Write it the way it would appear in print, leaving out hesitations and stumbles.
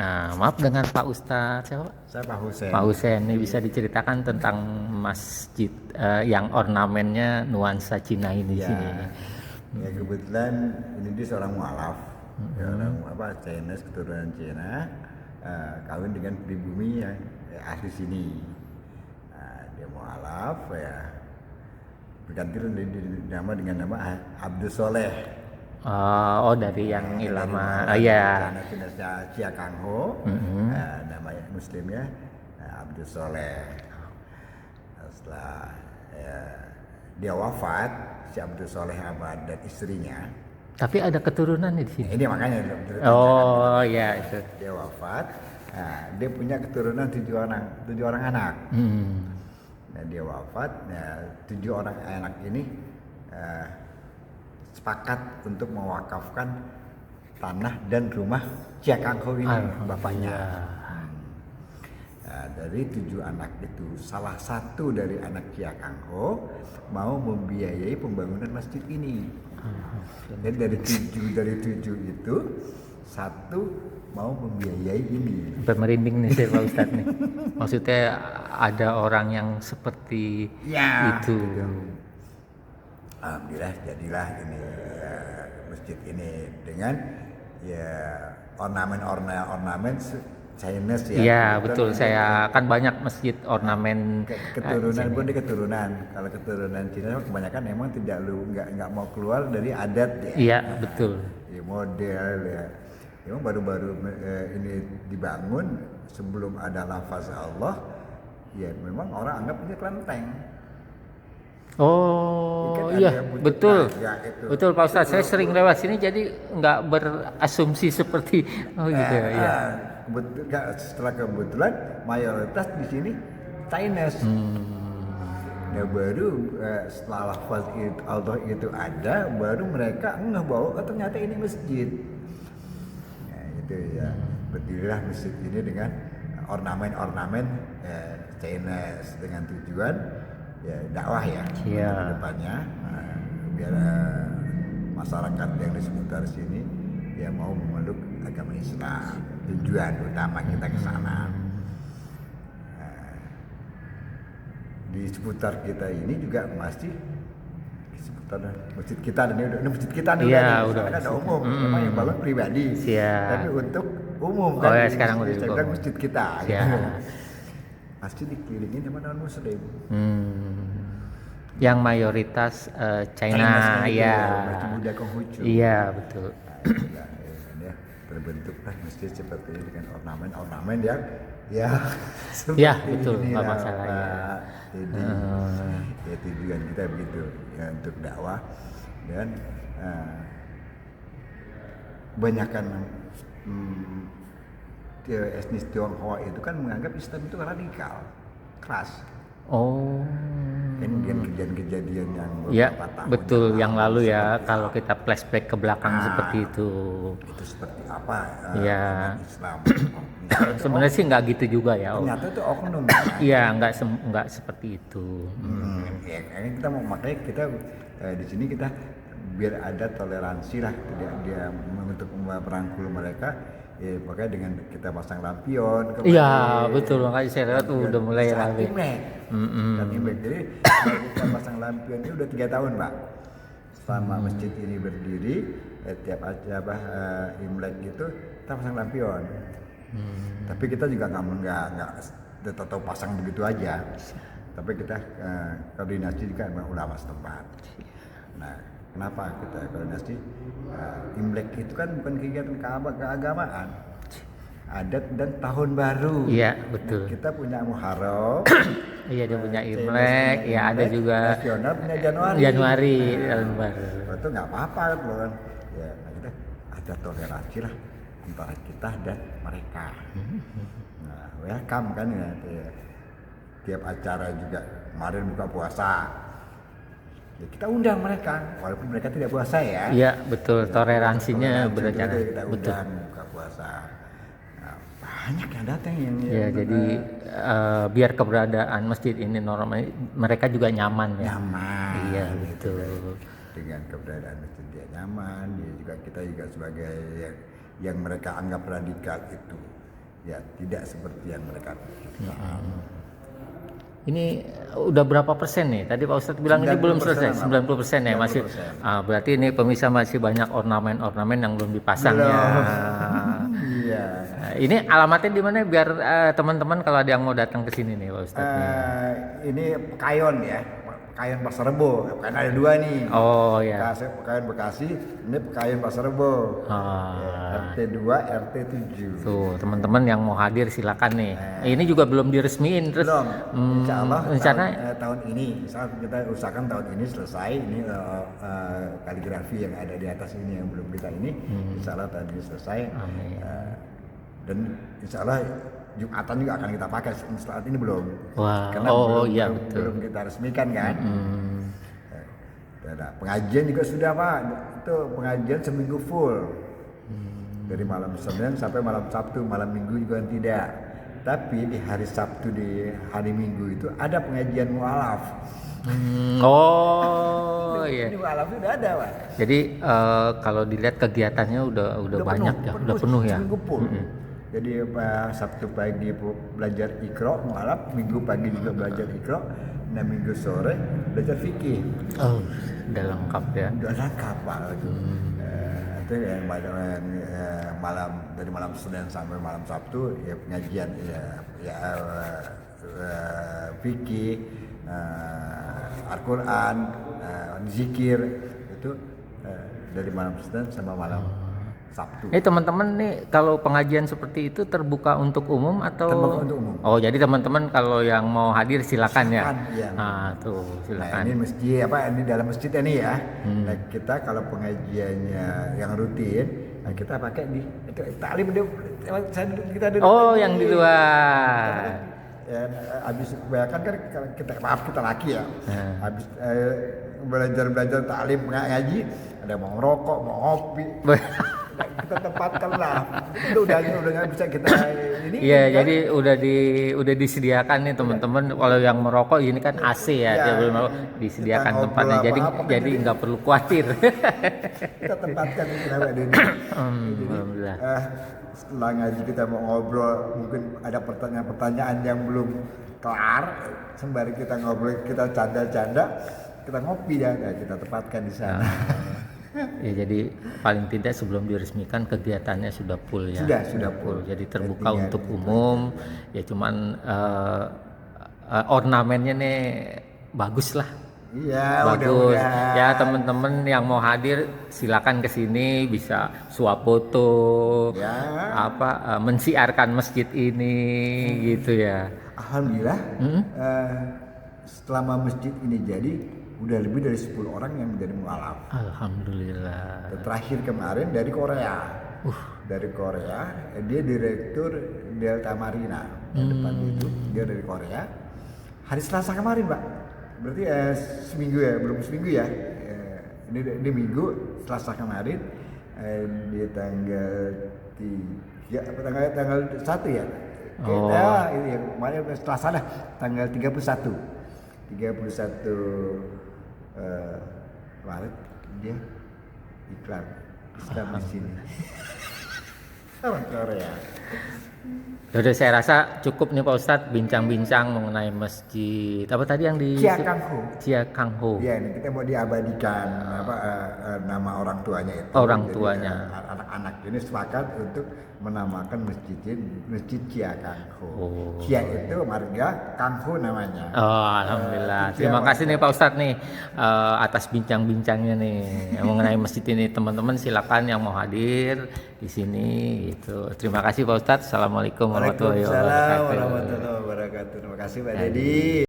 Maaf dengan Pak Ustadz siapa? Saya Pak Husen. Pak Husen, ini bisa diceritakan tentang masjid yang ornamennya nuansa Cina ini di Ya, sini. ya kebetulan ini dia seorang mualaf, ya, orang Chinese keturunan Cina, kawin dengan pribumi yang asli sini. Dia mualaf, ya berganti nama dengan nama Abdul Soleh. Dari yang ilama, ya. Cia Kang Ho, nama muslimnya Abdul Soleh. Setelah dia wafat, si Abdul Soleh Ahmad dan istrinya. Tapi ada keturunan di sini. Ini makanya. Iya itu. Dia wafat, dia punya keturunan 7 orang anak. Nah, dia wafat, 7 orang anak ini sepakat untuk mewakafkan tanah dan rumah Cia Kang Ho ini, bapaknya. Dari 7 anak itu, salah satu dari anak Cia Kang Ho mau membiayai pembangunan masjid ini. Dan dari 7 itu, satu mau membiayai ini. Sampai merinding nih saya Pak Ustadz nih. Maksudnya ada orang yang seperti itu. Alhamdulillah jadilah ini masjid ini dengan ornamen Chinese ya. Iya betul, saya kan banyak masjid ornamen keturunan pun di keturunan. Kalau keturunan Cina kebanyakan memang nggak mau keluar dari adat ya. Iya betul. Ya, model ya. Memang baru-baru ini dibangun sebelum ada lafaz Allah, ya memang orang anggap ini kelenteng. Iya betul, betul Pak Ustadz. Saya sering lewat sini jadi nggak berasumsi seperti gitu ya. Setelah kebetulan mayoritas di sini Chinese. Nah baru setelah lafaz Allah itu ada, baru mereka bahwa ternyata ini masjid. Nah itu ya, berdirilah masjid ini dengan ornamen-ornamen Chinese dengan tujuan dakwah ya ke depannya, biar masyarakat yang di sekitar sini mau memeluk agama Islam. Tujuan utama kita ke sana. Di seputar kita ini juga masih di seputar masjid kita ini masjid kita nih udah ada umum, memang yang bangun pribadi. Tapi untuk umum kan sekarang udah saya bilang masjid kita. Pasti dikelilingin sama non muslim. Yang mayoritas China ya. Buddha Konghucu. Iya betul. Terbentuklah masjid seperti ini dengan ornamen-ornamen yang betul nggak masalah ya. Jadi tujuan kita begitu ya, untuk dakwah dan banyakkan etnis Tionghoa itu kan menganggap Islam itu radikal, keras. Kan kejadian yang beberapa tahun betul yang lalu ya, kalau kita flashback ke belakang seperti itu seperti apa Islam. Sebenarnya sih nggak gitu juga ya. Ternyata itu oknum. Iya nggak seperti itu. Kita makanya kita di sini kita biar ada toleransi lah, dia untuk merangkul mereka. Makanya dengan kita pasang lampion. Iya betul, makanya saya lihat udah mulai rame. Jadi kita pasang lampion ini udah 3 tahun Pak. Selama masjid ini berdiri, tiap acara Imlek gitu kita pasang lampion. Tapi kita juga nggak tetap pasang begitu aja. Tapi kita koordinasi juga dengan ulama setempat. Nah, kenapa kita koordinasi? Imlek itu kan bukan kegiatan keagamaan, adat dan tahun baru. Iya betul. Kita punya Muharram. Iya dia punya Imlek, ya ada juga nasional punya Januari tahun baru. Itu nggak apa-apa kan? Ya kita ada toleransi lah antara kita dan mereka. Nah, welcome kan ya. Tiap acara juga kemarin buka puasa. Ya, kita undang mereka, walaupun mereka tidak puasa ya. Iya betul, toleransinya berjalan. Kita undang buka puasa. Nah, banyak yang datang yang jadi biar keberadaan masjid ini normal, mereka juga nyaman ya. Nyaman. Iya betul. Dengan keberadaan masjid dia nyaman, dia juga kita juga sebagai yang mereka anggap radikal itu ya tidak seperti yang mereka pikir. Ini udah berapa persen nih? Tadi Pak Ustadz bilang ini belum 90% selesai, lah. 90% ya masih. 90%. Berarti ini pemirsa masih banyak ornamen-ornamen yang belum dipasang ya. Iya. Ini alamatnya di mana biar teman-teman kalau ada yang mau datang ke sini nih Pak Ustadz. Ini Pekayon ya, Pekayon Pasar Rebo. Kan ada dua nih. Oh ya. Pekayon Bekasi, ini Pekayon Pasar Rebo. RT 2, RT 7. Tuh teman-teman yang mau hadir silakan nih. Ini juga belum diresmiin terus. Belum. Insya Allah rencana tahun ini, misal kita usahakan tahun ini selesai ini kaligrafi yang ada di atas ini yang belum kita ini, insya Allah tahun ini selesai. Amin. Dan insya Allah Jumatan juga akan kita pakai, saat ini belum. Wah, Karena belum kita resmikan kan. Nah, pengajian juga sudah Pak, itu pengajian seminggu full. Dari malam Senin sampai malam Sabtu, malam Minggu juga tidak. Tapi di hari Sabtu, di hari Minggu itu ada pengajian mualaf. Oh iya. Ini mualaf udah ada Pak. Jadi kalau dilihat kegiatannya udah banyak ya, udah penuh ya. Seminggu full. Jadi Sabtu pagi belajar Iqra mualaf, Minggu pagi juga belajar Iqra, dan Minggu sore belajar fikih. Oh, udah lengkap ya. Udah lengkap Pak. Itu yang malam dari malam Senin sampai malam Sabtu ya pengajian fikih, Al-Quran, zikir itu dari malam Senin sampai malam Sabtu. Teman-teman nih kalau pengajian seperti itu terbuka untuk umum atau? Terbuka untuk umum. Oh jadi teman-teman kalau yang mau hadir silakan ya. Iya. Nah tuh silakan. Nah, ini masjid ini dalam masjid ini ya. Nah, kita kalau pengajiannya yang rutin, nah kita pakai di taklim kita duduk. Oh yang di luar. Ya, habis kebanyakan kan kita laki ya. Habis belajar taklim ngaji, ada mau ngerokok, mau ngopi. Kita tempatkan lah. Udah nggak bisa kita ini. Iya, kan? jadi udah disediakan nih teman-teman. Kalau yang merokok ini kan AC ya, dia belum disediakan tempatnya. Jadi nggak perlu khawatir. Kita tempatkan ini. Alhamdulillah. Setelah ngaji kita mau ngobrol, mungkin ada pertanyaan-pertanyaan yang belum kelar. Sembari kita ngobrol, kita canda-canda, kita ngopi ya, kita tempatkan di sana. Ya jadi paling tidak sebelum diresmikan kegiatannya sudah full ya. Sudah full. Jadi terbuka untuk umum. Ya cuman ornamennya nih bagus lah. Iya, bagus. Udah. Ya teman-teman yang mau hadir silakan ke sini bisa suap foto. Ya. Mensiarkan masjid ini gitu ya. Alhamdulillah. Selama masjid ini jadi udah lebih dari 10 orang yang menjadi mualaf. Alhamdulillah. Terakhir kemarin dari Korea. Dari Korea, dia direktur Delta Marina. Depan itu dia dari Korea. Hari Selasa kemarin, Pak. Berarti seminggu ya, belum seminggu ya. Ini minggu, Selasa kemarin di tanggal 3 tanggal 1 ya. Ini kemarin Selasa dah, tanggal 31 Maret dia iklan Islam di sini. Orang Korea. Yaudah saya rasa cukup nih Pak Ustadz bincang-bincang mengenai masjid apa tadi yang di Cia Kang Ho. Iya, ini kita mau diabadikan nama orang tuanya itu. Orang tuanya. Anak-anak ini sepakat untuk menamakan masjid Cia Kang Ho. Oh. Cia itu marga, Kang Ho namanya. Oh, alhamdulillah. Terima kasih nih Pak Ustadz nih atas bincang-bincangnya nih mengenai masjid ini. Teman-teman silakan yang mau hadir di sini gitu. Terima kasih Pak Ustadz. Assalamualaikum warahmatullahi wabarakatuh. Waalaikumsalam warahmatullahi wabarakatuh. Terima kasih Pak Dedi.